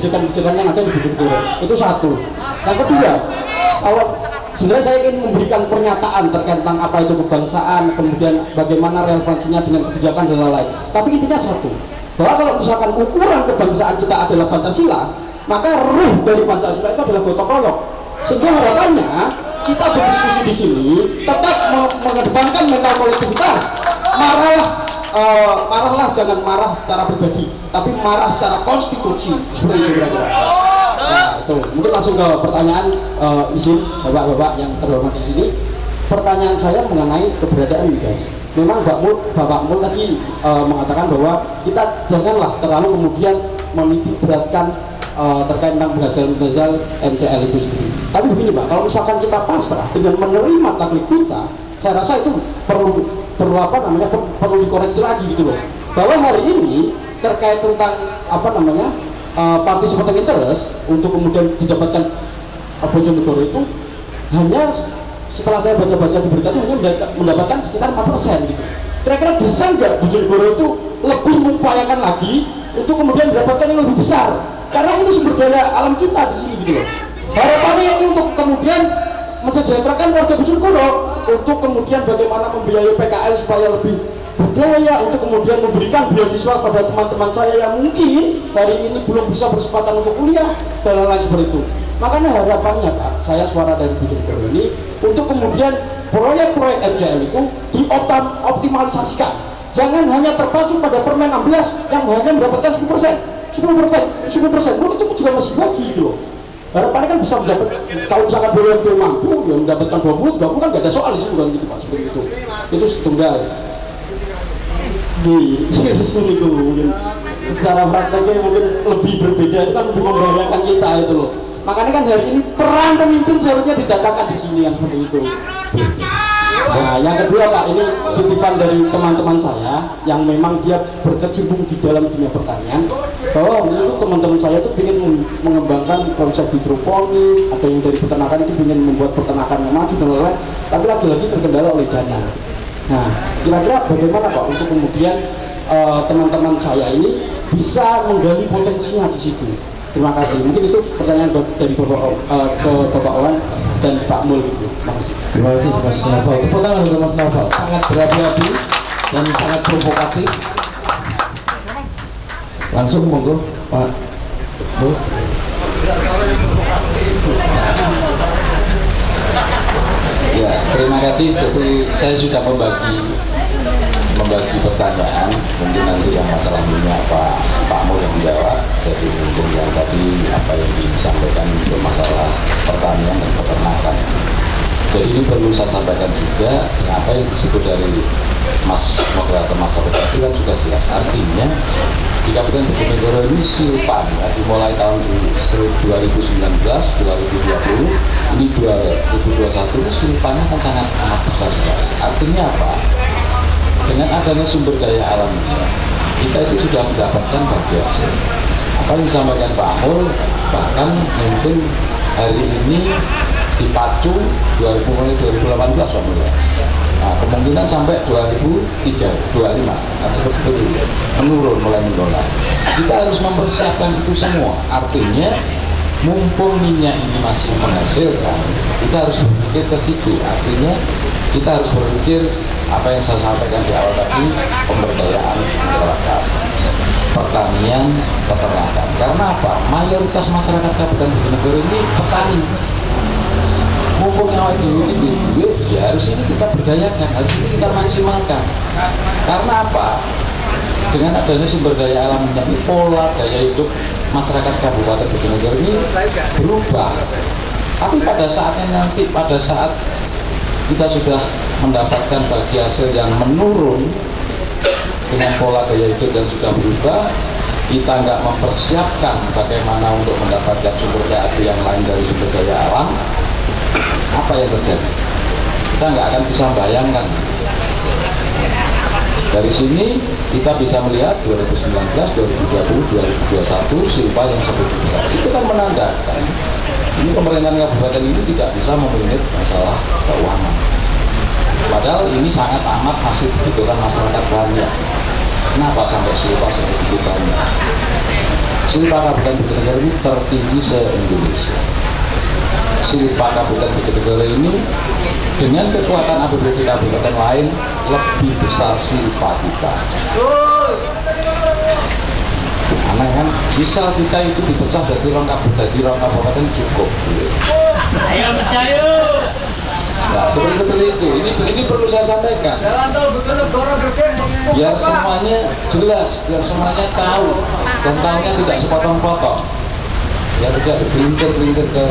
kebijakan-kebijakan yang ada di Bojonegoro. Itu satu. Yang kedua, kalau sebenarnya saya ingin memberikan pernyataan terkait tentang apa itu kebangsaan, kemudian bagaimana relevansinya dengan kebijakan dan lain-lain. Tapi intinya satu, bahwa kalau misalkan ukuran kebangsaan kita adalah Pancasila, maka ruh dari Pancasila itu adalah gotong royong. Sehingga harapannya kita berdiskusi di sini tetap mengedepankan mental kolektivitas. Marahlah jangan marah secara pribadi, tapi marah secara konstitusi, seperti itu kira-kira. Nah, itu mungkin langsung ke pertanyaan, izin bapak-bapak yang terhormat di sini. Pertanyaan saya mengenai keberadaan ini, guys. Memang Bapak Mul tadi mengatakan bahwa kita janganlah terlalu kemudian menitik beratkan terkait tentang penghasilan MCL itu sendiri. Tapi begini Pak, kalau misalkan kita pasrah dengan menerima taklif kita, saya rasa itu perlu dikoreksi lagi gitu loh. Bahwa hari ini terkait tentang participating interest untuk kemudian didapatkan Bojonegoro itu hanya setelah saya baca-baca di berita itu hanya mendapatkan sekitar 4% gitu. Kira-kira bisa nggak Bojonegoro itu lebih mengupayakan lagi untuk kemudian mendapatkan yang lebih besar? Karena ini sumber daya alam kita di sini gitu loh. Harapannya ini untuk kemudian mensejahterakan warga Bojonegoro, untuk kemudian bagaimana membiayai PKL supaya lebih berdaya, untuk kemudian memberikan beasiswa pada teman-teman saya yang mungkin hari ini belum bisa berkesempatan untuk kuliah dan lain-lain seperti itu. Makanya harapannya Pak, saya suara dari Bojonegoro ini untuk kemudian proyek-proyek MCL itu dioptimalisasikan. Jangan hanya terpacu pada Permen 16 yang hanya mendapatkan 10%, menurut itu juga masih bagi gitu loh. Harapannya kan bisa mendapat, kalau misalkan BUMD mampu ya mendapatkan 20 kan gak ada soal di situ kan gitu Pak, seperti itu setunggal. Di sini tuh mungkin secara prakteknya mungkin lebih berbeda, itu kan lebih membahayakan kita itu loh. Makanya kan hari ini peran pemimpin seharusnya didatangkan di sini yang seperti itu. Nah, yang kedua Pak, ini titipan dari teman-teman saya yang memang dia berkecimpung di dalam dunia pertanian, bahwa itu teman-teman saya itu ingin mengembangkan konsep hidroponik, atau yang dari peternakan itu ingin membuat peternakan yang maju dan lain-lain, tapi lagi-lagi terkendala oleh dana. Nah, kira-kira bagaimana Pak untuk kemudian teman-teman saya ini bisa menggali potensinya di situ? Terima kasih. Mungkin itu pertanyaan dari Bapak Owan dan Pak Mul gitu. Terima kasih Mas Naufal. Tepuk tangan untuk Mas Naufal. Sangat berapi-api dan sangat provokatif. Langsung monggo Pak Mul. Ya, terima kasih. Jadi saya sudah membagi pertanyaan, mungkin nanti yang masalah punya Pak Mul yang menjawab. Jadi mungkin yang tadi apa yang disampaikan untuk masalah pertanian dan peternakan. Jadi ini perlu saya sampaikan juga, apa yang disebut dari moderator masyarakat itu kan juga jelas. Artinya di Kabupaten Bojonegoro ini silpannya dimulai tahun 2019, 2020, ini 2021 itu silpannya kan sangat amat besar sekali. Artinya apa? Dengan adanya sumber daya alamnya, kita itu sudah mendapatkan bagian hasil. Apa yang disampaikan Pak Mul, bahkan mungkin hari ini dipacu mulai 2018 Pak Mul. Nah, kemungkinan sampai 2025 seperti itu menurun, mulai menurun. Kita harus mempersiapkan itu semua. Artinya mumpung minyak ini masih menghasilkan, kita harus berpikir ke situ. Artinya kita harus berpikir apa yang saya sampaikan di awal tadi, pemberdayaan masyarakat, pertanian, peternakan. Karena apa? Mayoritas masyarakat Kabupaten Bojonegoro ini petani. Mumpung yang ini ya harus ini kita berdayakan, harus ini kita maksimalkan. Karena apa? Dengan adanya sumber daya alam ini, pola daya hidup masyarakat Kabupaten Bojonegoro ini berubah. Tapi pada saatnya nanti, pada saat kita sudah mendapatkan bagi hasil yang menurun dengan pola gaya hidup dan sudah berubah, kita nggak mempersiapkan bagaimana untuk mendapatkan sumber daya yang lain dari sumber daya alam, apa yang terjadi? Kita nggak akan bisa bayangkan. Dari sini kita bisa melihat 2019, 2020, 2021 silpa yang sebegitu besar. Itu kan menandakan ini pemerintahan kabupaten ini tidak bisa memanage masalah keuangan. Padahal ini sangat amat masih dibutuhkan masyarakat banyak. Kenapa sampai Silpa sebegitu banyak? Silpa Kabupaten Bojonegoro ini tertinggi se-Indonesia. Silpa Kabupaten Bojonegoro ini dengan kekuatan APBD kabupaten lain lebih besar silpa kita. Aneh kan? Bisa kita itu dipecah dari rong kabupaten cukup. Ayo percaya. Nah, seperti itu. Ini perlu saya sampaikan. Biar semuanya jelas, biar semuanya tahu dan tahunya tidak sepotong-potong. Ya tidak bergelintir-gelintir ke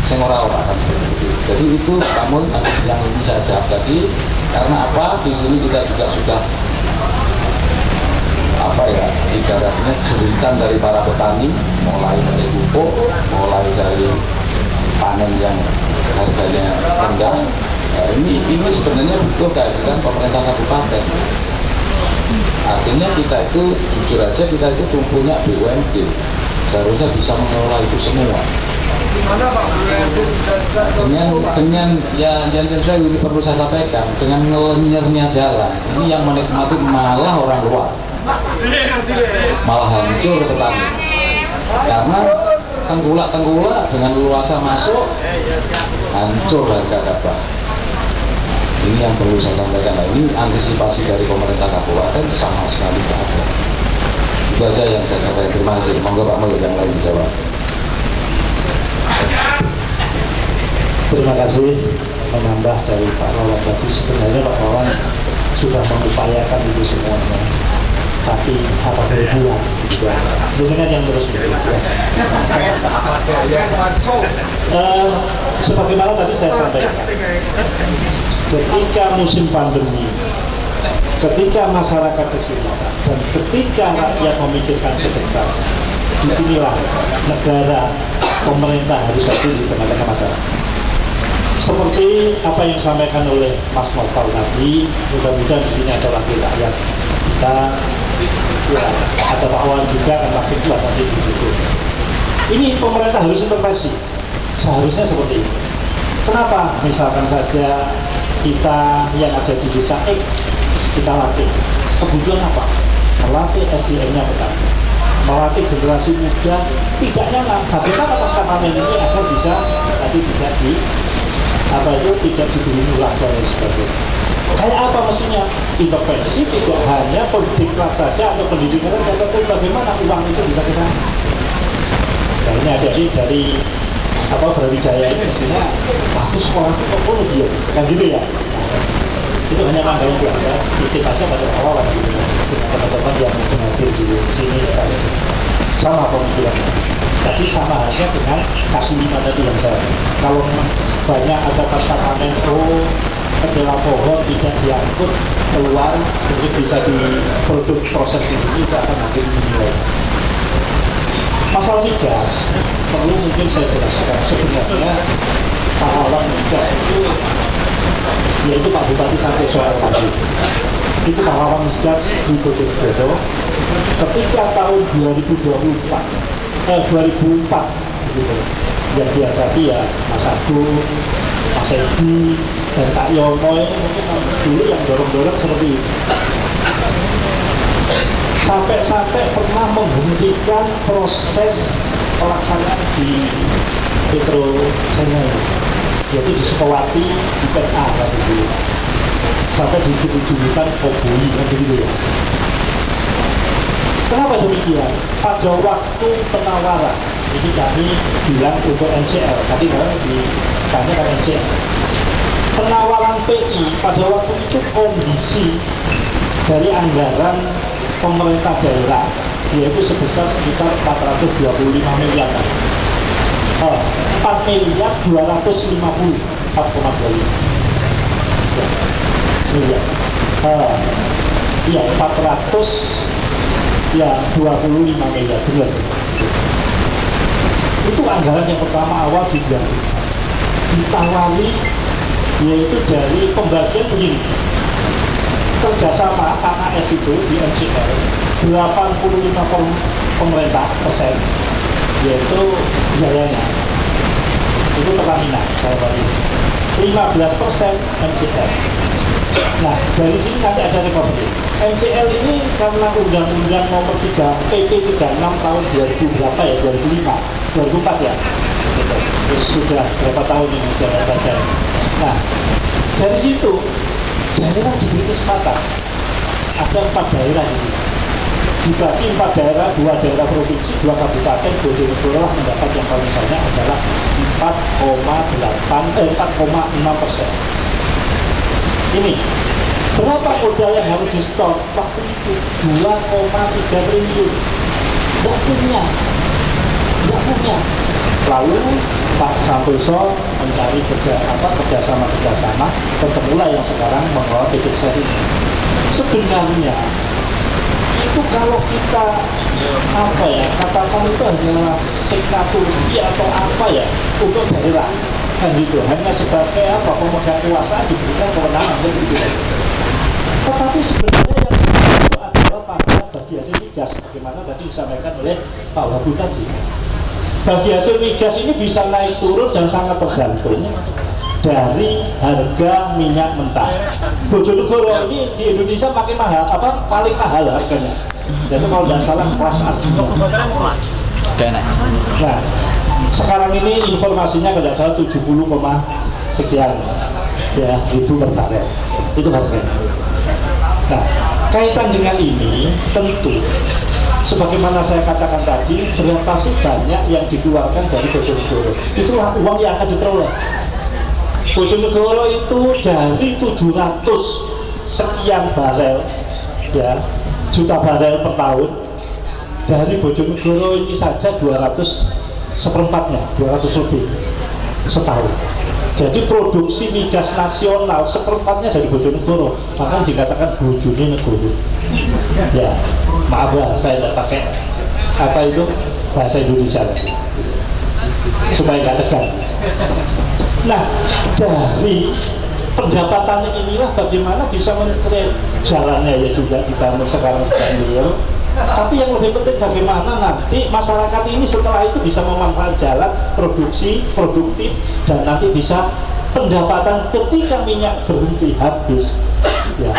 sing ora-ora kan seperti itu. Jadi itu kamu yang bisa jawab tadi. Karena apa? Di sini kita juga sudah ibaratnya jeritan dari para petani, mulai dari pupuk, mulai dari panen yang harganya rendah. Nah, ini sebenarnya butuh kehadiran pemerintah kabupaten. Artinya kita itu jujur aja kita itu punya BUMD, seharusnya bisa mengelola itu semua. Dengan yang saya ini perlu saya sampaikan, dengan ngelenyernya jalan ini yang menikmati malah orang luar, malah hancur petani karena tenggulak dengan luasa masuk hancur harga gabah. Ini yang perlu saya sampaikan. Nah, ini antisipasi dari pemerintah kabupaten sama sekali tidak ada. Itu aja yang saya sampaikan. Terima kasih. Monggo Pak Mel yang lain dijawab. Terima kasih. Menambah dari Pak Wawan tadi, sebenarnya Pak Wawan sudah mengupayakan itu semuanya, tapi apa berbuat juga dengan yang terus sebagaimana tadi saya sampaikan, ketika musim pandemi, ketika masyarakat kesulitan dan ketika rakyat memikirkan ke depan, disinilah negara, pemerintah harus hadir di tengah-tengah masyarakat. Seperti apa yang disampaikan oleh Mas Novel tadi, mudah-mudahan di sini ada wakil rakyat kita, ya, ada Pak Wan juga kan wakil ketua tadi begitu. Ini pemerintah harus intervensi, seharusnya seperti ini. Kenapa? Misalkan saja kita yang ada di desa X, kita latih. Kebutuhan apa? Melatih SDM-nya petani, melatih generasi muda tidak nyaman. Bagaimana pasca panen ini agar bisa tadi tidak tidak dibeli murah dan sebagainya. Kayak apa mestinya? Intervensi tidak hanya politik saja atau pendidikan saja, tapi bagaimana uang itu bisa ke sana. Nah, ini ada dari Brawijaya ini mestinya bagus sekolah itu kok dia kan gitu ya. Itu hanya pandangan biasa, titip aja pada awal gitu. Teman-teman yang hadir di sini sama pemikirannya. Tadi sama halnya dengan kasih 5 tadi yang saya. Kalau banyak ada pasca panen, kedelai pohon tidak diangkut keluar untuk bisa diproduk proses ini, itu akan makin nilai. Masalah migas perlu mungkin saya jelaskan. Sebenarnya pahlawan migas itu yaitu Pak Bupati sampai soal tadi. Itu pahlawan migas di Bojonegoro ketika tahun 2004 gitu. Yang dihadapi ya Mas Agung, Mas Edi, dan Pak Yono ini mungkin dulu yang dorong-dorong seperti itu. Sampai pernah menghentikan proses pelaksanaan di Petro China, yaitu di Sukawati, di PA kan gitu. Sampai ditujukan Oboi kan begitu ya. Kenapa demikian? Pada waktu penawaran ini kami bilang untuk NCL, tadi kan ditanyakan NCL. Penawaran PI pada waktu itu kondisi dari anggaran pemerintah daerah yaitu sebesar sekitar 425 miliar. 4 miliar 250 4,2 miliar. Ya 25 miliar benar. Itu anggaran yang pertama awal ditawari, yaitu dari pembagian begini, kerjasama KAS itu di NCL 85 pemerintah persen, yaitu biayanya itu Pertamina dalam ini 15% NCL. Nah dari sini nanti ada recovery. MCL ini karena Undang-Undang Nomor 3 PP 36 tahun 2000 berapa ya, 2004 ya, sudah berapa tahun ini sudah baca. Nah, dari situ daerah diberi kesempatan, ada 4 daerah ini dibagi 4 daerah, 2 daerah provinsi, 2 kabupaten. Bojonegoro lah mendapat yang paling banyak adalah 4,6%. Ini berapa modal yang harus di store waktu itu? 2,3 triliun. Nggak punya. Lalu Pak Santoso mencari kerjasama, ketemulah yang sekarang mengelola PT Seri. Sebenarnya itu kalau kita katakan itu hanyalah signatur atau apa ya untuk daerah kan gitu, hanya sebagai pemegang kekuasaan diberikan kewenangan begitu. Tetapi sebenarnya yang itu adalah pada bagi hasil migas, bagaimana tadi disampaikan oleh Pak Wagub tadi. Bagi hasil migas ini bisa naik turun dan sangat tergantung dari harga minyak mentah. Bojonegoro ini di Indonesia paling mahal harganya. Jadi kalau tidak salah kelas A. Nah, sekarang ini informasinya kalau tidak salah 70, sekian ya ribu per barel. Itu harganya. Nah, kaitan dengan ini tentu sebagaimana saya katakan tadi, berapa sih banyak yang dikeluarkan dari Bojonegoro? Itulah uang yang akan diperoleh. Bojonegoro itu dari 700 sekian barel ya, juta barel per tahun, dari Bojonegoro ini saja 200 seperempatnya, 200 lebih setahun. Jadi produksi migas nasional seperempatnya dari Bojonegoro, maka dikatakan Bojonegoro. Ya, maaf ya, saya tidak pakai bahasa Indonesia supaya nggak tegang. Nah, dari pendapatan inilah bagaimana bisa mencari jalannya ya juga dibangun sekarang sambil. Tapi yang lebih penting bagaimana nanti masyarakat ini setelah itu bisa memanfaatkan jalan produksi produktif dan nanti bisa pendapatan ketika minyak berhenti habis ya,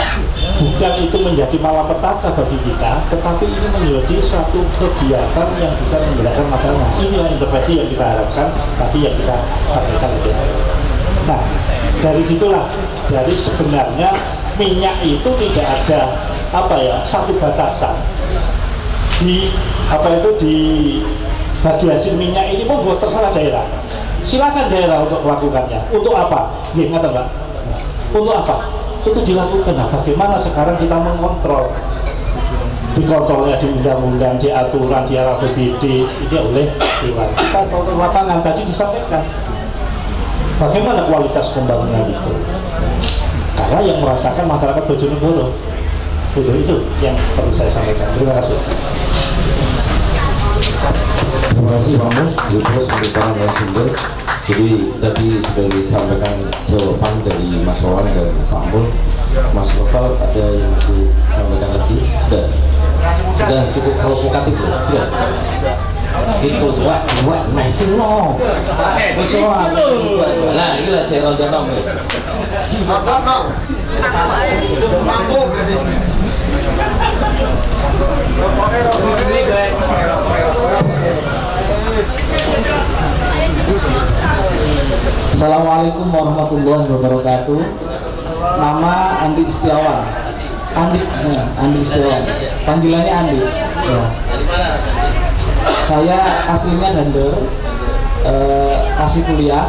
bukan itu menjadi malapetaka bagi kita, tetapi ini menjadi suatu kegiatan yang bisa menggerakkan masyarakat. Inilah intervensi yang kita harapkan tadi yang kita sampaikan lebih awal. Nah, dari situlah, jadi sebenarnya minyak itu tidak ada satu batasan di bagi hasil minyak ini mau buat terserah daerah. Silakan daerah untuk melakukannya. Untuk apa? Ingat Mbak? Untuk apa? Itu dilakukan. Nah, bagaimana sekarang kita mengontrol? Dikontrolnya di undang-undang, di aturan, di RAPBD, ini oleh Dewan. Kita kontrol lapangan tadi disampaikan. Bagaimana kualitas pembangunan itu? Karena yang merasakan masyarakat Bojonegoro. Itu yang perlu saya sampaikan. Terima kasih. Terima kasih Pak Mus, terus untuk para narasumber. Jadi tadi sudah disampaikan jawaban dari Mas Wawan dan Pak Mul. Mas Novel ada yang disampaikan lagi? Sudah cukup provokatif ya? Sudah? Itu buat masing lo. Nah inilah saya rontonom ya. Assalamualaikum warahmatullahi wabarakatuh. Nama Andi Istiawan. Andi Istiawan. Panggilannya Andi. Ya. Saya aslinya Dander, masih kuliah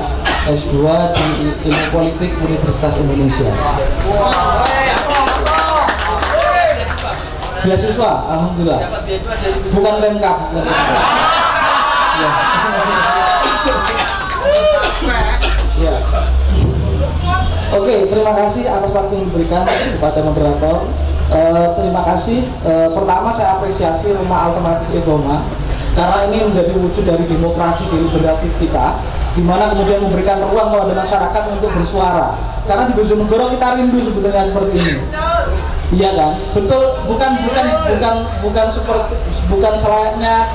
S2 di Ilmu Politik Universitas Indonesia. Beasiswa, alhamdulillah. Bukan lengkap. Ya. Ya. Oke, terima kasih atas waktu yang diberikan kepada moderator. Terima kasih. Pertama saya apresiasi Rumah Alternatif Eboma karena ini menjadi wujud dari demokrasi deliberatif kita, di mana kemudian memberikan ruang kepada masyarakat untuk bersuara. Karena di Bojonegoro kita rindu sebetulnya seperti ini. Iya kan? Betul, bukan selayaknya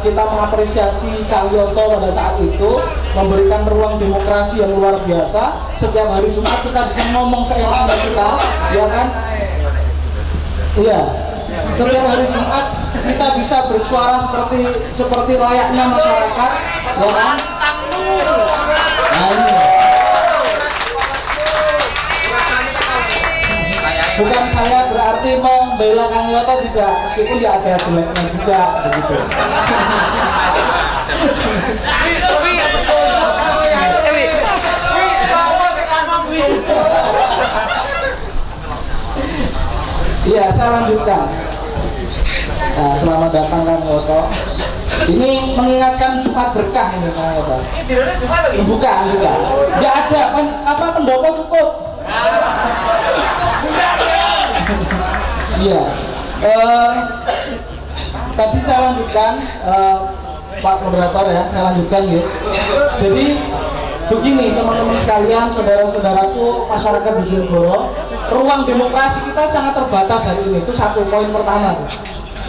kita mengapresiasi Kalioto pada saat itu memberikan ruang demokrasi yang luar biasa. Setiap hari Jumat kita bisa ngomong seenaknya kita, ya kan? Iya, setiap hari Jumat kita bisa bersuara seperti layaknya masyarakat, ya kan? Nah, ini. Bukan saya berarti membela Kang Yoto, tidak, meskipun ya ada jeleknya juga begitu. Iya, saya lanjutkan. Nah, selamat datang Kang Yoto. Ini mengingatkan Jumat berkah ini Kang Yoto. Bukan. Nggak ada pendopo tutup. Iya. Tadi saya lanjutkan, Pak Moderator ya, saya lanjutkan ya. Jadi begini teman-teman sekalian, saudara-saudaraku masyarakat Bojonegoro, ruang demokrasi kita sangat terbatas hari ini. Itu satu poin pertama sih.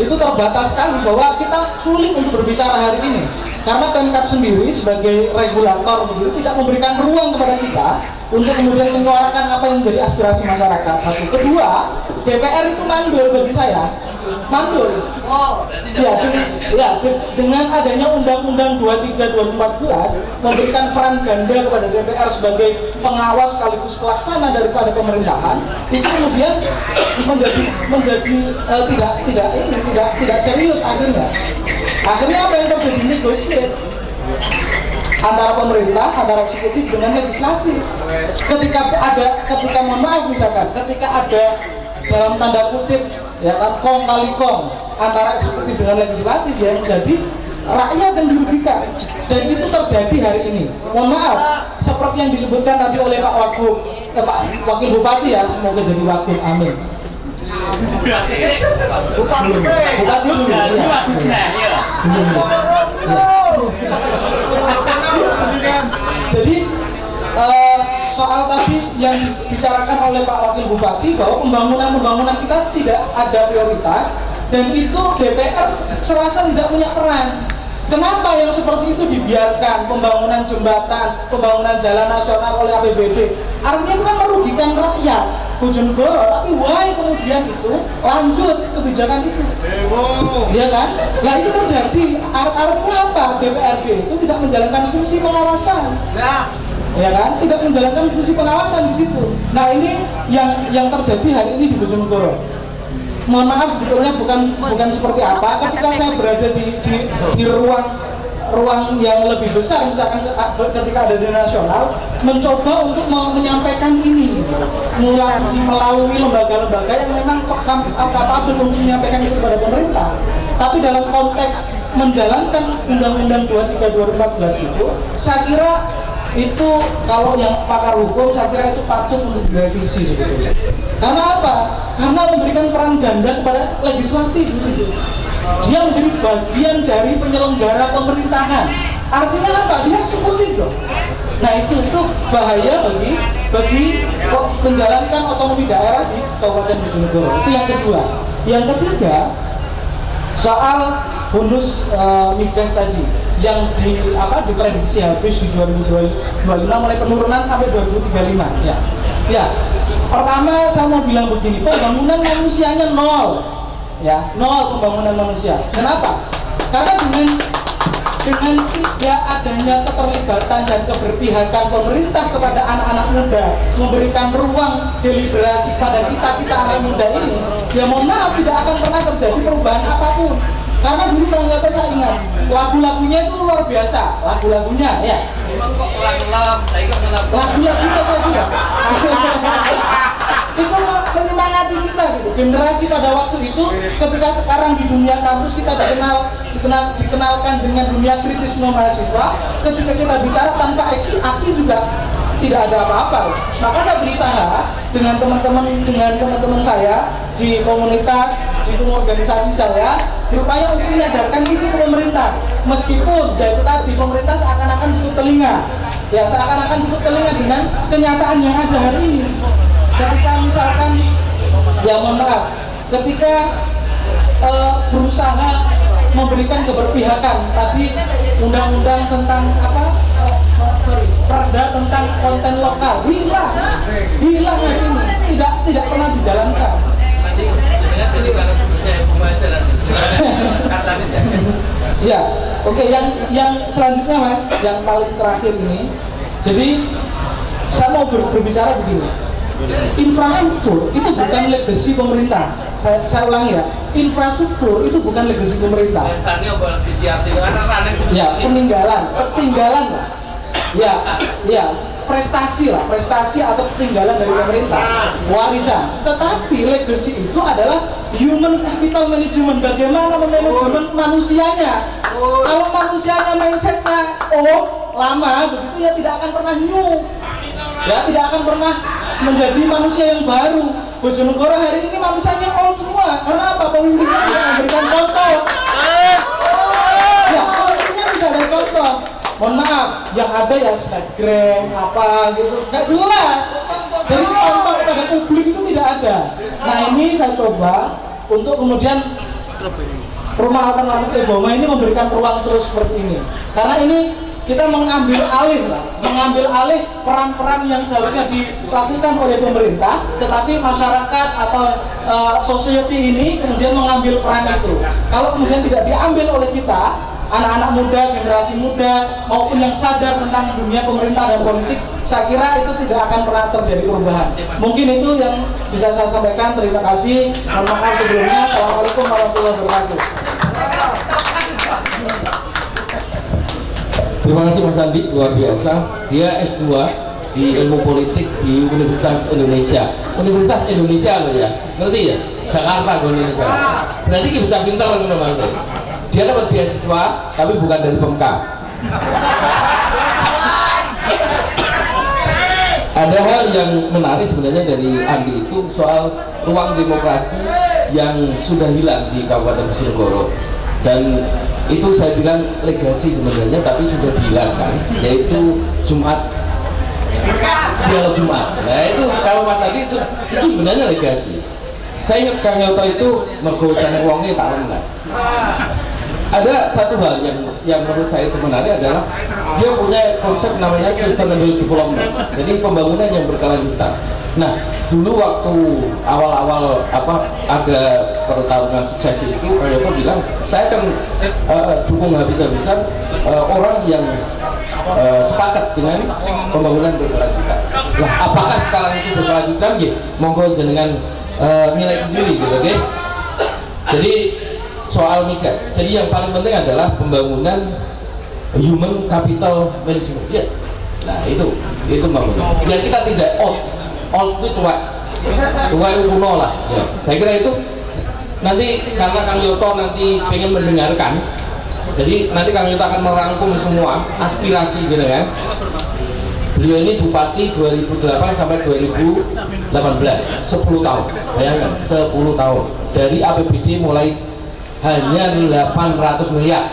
Itu terbatas sekali bahwa kita sulit untuk berbicara hari ini karena Pemkab sendiri sebagai regulator begitu tidak memberikan ruang kepada kita untuk kemudian menyuarakan apa yang menjadi aspirasi masyarakat. Satu, kedua, DPR itu mandul bagi saya, mandul. Dengan adanya Undang-Undang 23 2014 memberikan peran ganda kepada DPR sebagai pengawas sekaligus pelaksana daripada pemerintahan, itu kemudian menjadi tidak serius akhirnya. Akhirnya apa yang terjadi? Negosiasi antara pemerintah, antara eksekutif dengan legislatif. Ketika mohon maaf misalkan, ketika ada dalam tanda kutip ya kong kali kong antara eksekutif dengan legislatif, yang menjadi rakyat yang dirugikan, dan itu terjadi hari ini. Mohon maaf, seperti yang disebutkan tadi oleh Pak Wakil Bupati ya, semoga jadi wakil, amin. Bupati dulu ya. Jadi soal tadi yang dibicarakan oleh Pak Wakil Bupati bahwa pembangunan kita tidak ada prioritas, dan itu DPR serasa tidak punya peran. Kenapa yang seperti itu dibiarkan? Pembangunan jembatan, pembangunan jalan nasional oleh APBD, artinya itu kan merugikan rakyat Bojonegoro, tapi why kemudian itu lanjut kebijakan itu, ya kan? Nah itu terjadi, artinya apa? DPRD itu tidak menjalankan fungsi pengawasan, ya kan? Tidak menjalankan fungsi pengawasan di situ. Nah ini yang terjadi hari ini di Bojonegoro. Mohon maaf, sebetulnya bukan seperti apa. Ketika saya berada di ruang yang lebih besar, misalkan ketika ada di nasional, mencoba untuk menyampaikan ini melalui lembaga-lembaga yang memang kapabel untuk menyampaikan itu kepada pemerintah. Tapi dalam konteks menjalankan Undang-Undang 23 2014 itu, saya kira itu kalau yang pakar hukum saya kira itu patut untuk direvisi sebetulnya. Karena apa? Karena memberikan peran ganda kepada legislatif di situ. Dia menjadi bagian dari penyelenggara pemerintahan. Artinya apa? Dia eksekutif dong. Nah itu bahaya bagi menjalankan otonomi daerah di Kabupaten Bojonegoro. Itu yang kedua. Yang ketiga, soal bonus migas tadi yang diprediksi habis di 2025 mulai penurunan sampai 2035 ya. Pertama saya mau bilang begini, pembangunan manusianya nol ya, nol pembangunan manusia. Kenapa? Karena dengan tidak adanya keterlibatan dan keberpihakan pemerintah kepada anak-anak muda, memberikan ruang deliberasi pada kita anak muda ini, ya mohon maaf tidak akan pernah terjadi perubahan apapun. Karena dulu Kang Yoto saya ingat lagu-lagunya itu luar biasa, lagu-lagunya ya. Lagu-lagunya saya juga. Itu menyemangati kita gitu. Generasi pada waktu itu, ketika sekarang di dunia kampus kita dikenalkan dengan dunia kritisme mahasiswa, ketika kita bicara tanpa aksi juga tidak ada apa-apa. Maka saya berusaha dengan teman-teman saya di komunitas, di organisasi saya, berupaya untuk menyadarkan itu ke pemerintah. Meskipun ya itu tadi pemerintah seakan-akan tutup telinga, ya seakan-akan tutup telinga dengan kenyataan yang ada hari ini. Ketika misalkan, ya mohon maaf, ketika berusaha memberikan keberpihakan tadi undang-undang tentang perda tentang konten lokal hilang hari ini, tidak pernah dijalankan. nanti dengan jadi para punya pembelajaran katanya. Ya, oke, yang selanjutnya Mas, yang paling terakhir ini. Jadi saya mau berbicara begini. Infrastruktur itu bukan legasi pemerintah. Saya ulangi ya, infrastruktur itu bukan legasi pemerintah. Biasanya boleh disiapin karena ya, ketinggalan lah. Ya, prestasi atau ketinggalan dari pemerintah, warisan. Tetapi legasi itu adalah human capital management, bagaimana memanajemen manusianya. Kalau manusianya mindsetnya lama begitu, ya tidak akan pernah new, ya tidak akan pernah menjadi manusia yang baru. Bojonegoro hari ini manusianya old semua. Karena apa? Pemimpinnya tidak memberikan contoh. Ya, pemimpinnya tidak ada contoh. Mohon maaf, yang ada ya Snapgram apa gitu, nggak jelas. Jadi contoh kepada publik itu tidak ada. Nah, ini saya coba untuk kemudian Rumah Alternatif Eboma ini memberikan ruang terus seperti ini. Karena ini kita mengambil alih peran-peran yang seharusnya dilakukan oleh pemerintah, tetapi masyarakat atau society ini kemudian mengambil peran itu. Kalau kemudian tidak diambil oleh kita, anak-anak muda, generasi muda maupun yang sadar tentang dunia pemerintah dan politik, saya kira itu tidak akan pernah terjadi perubahan. Mungkin itu yang bisa saya sampaikan. Terima kasih. Mohon maaf sebelumnya. Assalamualaikum warahmatullahi wabarakatuh. Terima kasih Mas Andi, luar biasa. Dia S2 di ilmu politik di Universitas Indonesia. Universitas Indonesia loh ya, ngerti ya? Jakarta gue Indonesia. Berarti kita pintar loh teman-teman. Dia dapat beasiswa, tapi bukan dari Pemka. Ada hal yang menarik sebenarnya dari Andi itu soal ruang demokrasi yang sudah hilang di Kabupaten Bojonegoro. Dan itu saya bilang legasi sebenarnya, tapi sudah dihilangkan, yaitu dialog Jumat. Nah itu kalau Mas Adi itu sebenarnya legasi. Saya ingat Kang Yoto itu mergo jane wonge tak lenah. Ada satu hal yang menurut saya itu menarik adalah dia punya konsep namanya sustainable development. Jadi pembangunan yang berkelanjutan. Nah, dulu waktu awal-awal ada pertarungan sukses itu, Kang Yoto bilang, saya akan dukung habis-habisan orang yang sepakat dengan pembangunan berkelanjutan. Nah, apakah sekarang itu berkelanjutan? Ya, monggo jenengan nilai sendiri, gitu, oke? Jadi soal migas. Jadi yang paling penting adalah pembangunan human capital management. Ya. Nah, itu pembangunan. Biar kita tidak old itu tua kuno lah. Ya. Saya kira itu nanti karena Kang Yoto nanti pengen mendengarkan. Jadi nanti Kang Yoto akan merangkum semua aspirasi gitu kan. Beliau ini bupati 2008 sampai 2018, 10 tahun. Bayangkan, 10 tahun. Dari APBD mulai hanya 800 miliar.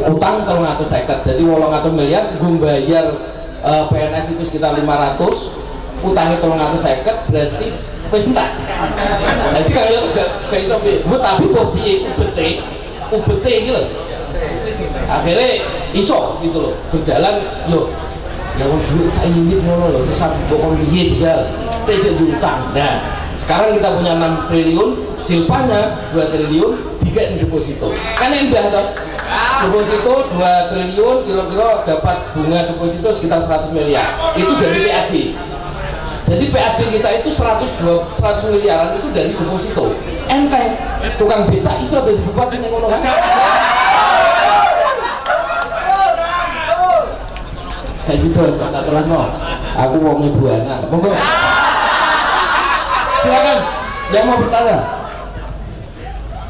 Utang 350. Jadi 800 miliar, gue bayar PNS itu sekitar 500, utangnya 350, berarti wis entek. Jadi kalau gak iso piye, tapi kok piye UBT gitu. Akhirnya iso gitu loh, berjalan yo. Ya duit saya ini ngono loh, terus aku kok piye dijal, tejek utang. Nah, sekarang kita punya 6 triliun, silpanya 2 triliun, 3 deposito. Kan indah toh? Deposito 2 triliun, kira-kira dapat bunga deposito sekitar 100 miliar. Itu dari PAD. Jadi PAD kita itu 100 miliaran itu dari deposito. Enteng, tukang becak iso dari bupati ning ngono kan. Kayak situ, tak terlalu. Aku mau ngebuana. Monggo. Silakan, yang mau bertanya.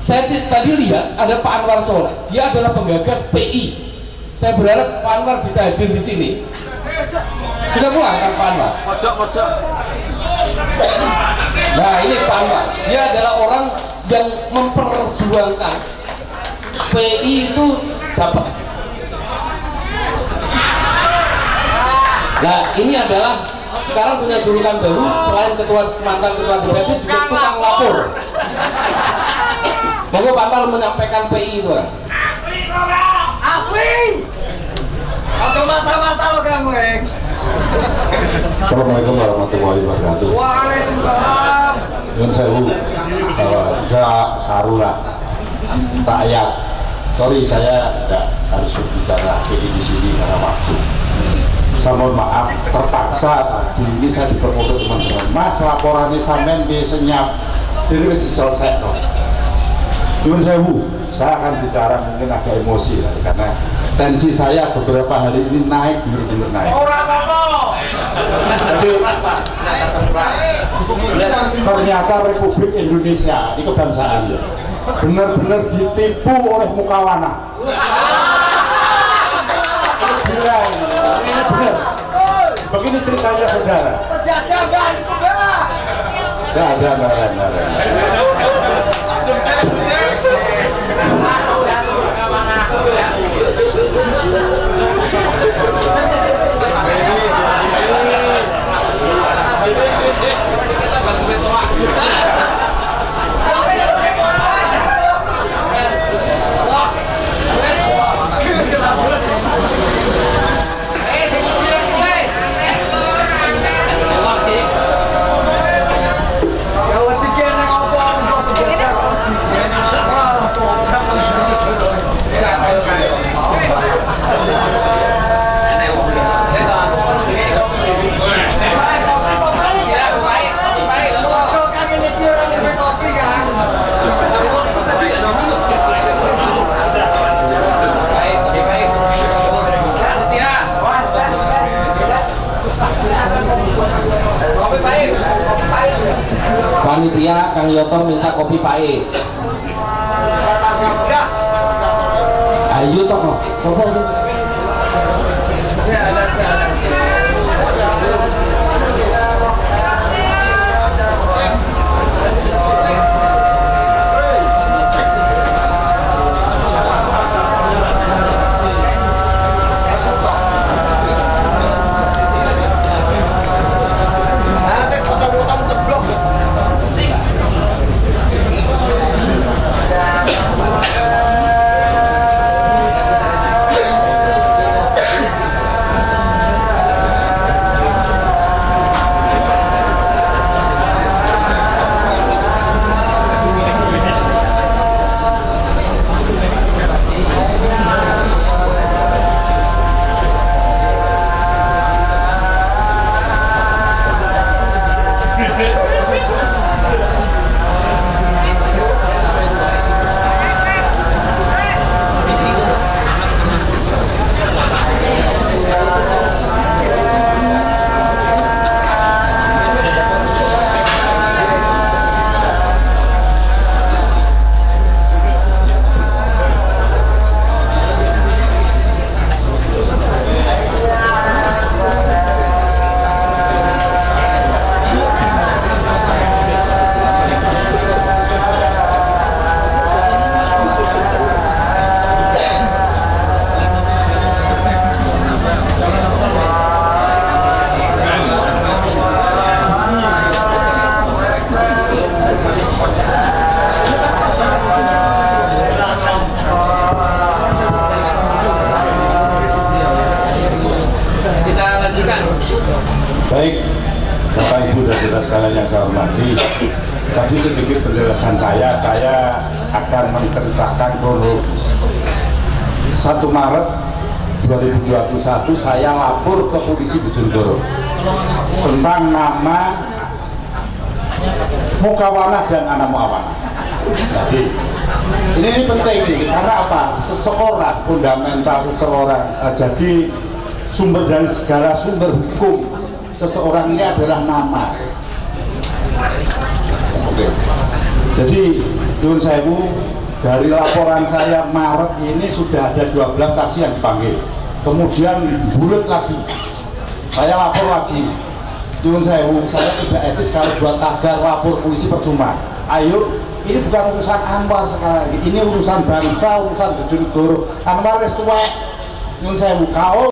Saya tadi lihat ada Pak Anwar Soleh. Dia adalah penggagas PI. Saya berharap Pak Anwar bisa hadir di sini. Sudah pulang kan Pak Anwar? Pojok. Nah ini Pak Anwar. Dia adalah orang yang memperjuangkan PI itu dapat. Nah ini adalah sekarang punya julukan baru, selain mantan ketua DPRD juga tukang lapor. Monggo Pak Anwar menyampaikan PI itu kan? Asli. Atau mata-mata lo kamu, Assalamualaikum warahmatullahi wabarakatuh. Waalaikumsalam. Nyun sewu, enggak sarulah rakyat. Sorry, saya tidak harus berbicara di sini karena waktu. Saya mohon maaf, terpaksa tadi ini saya diperkosa teman-teman. Mas, laporannya sampean di senyap, jadi harus diselesaikan. Nyun sewu, saya akan bicara mungkin agak emosi ya, karena tensi saya beberapa hari ini naik, benar-benar naik. Jadi ternyata Republik Indonesia ini kebangsaan ya, benar-benar ditipu oleh mukawana. Ini benar. Begini ceritanya saudara. Panitia Kang Yoto minta kopi pae. Ayo toh, sopo sih? Baik, Bapak Ibu dan saudara sekalian yang saya hormati, tadi sedikit penjelasan saya akan menceritakan kronologis. 1 Maret 2021 saya lapor ke polisi Bojonegoro tentang nama Mukawana dan anak Muawana. Jadi ini penting ini, karena apa? Seseorang, fundamental seseorang, jadi sumber dari segala sumber hukum seseorang ini adalah nama. Oke. Jadi Nyun sewu, dari laporan saya Maret ini sudah ada 12 saksi yang dipanggil. Kemudian bulat lagi, saya lapor lagi. Nyun sewu, saya tidak etis kalau buat tagar lapor polisi percuma. Ayo, ini bukan urusan Anwar sekarang, ini urusan bangsa, urusan Bojonegoro. Anwar wis tuwek. Nyun sewu, kalau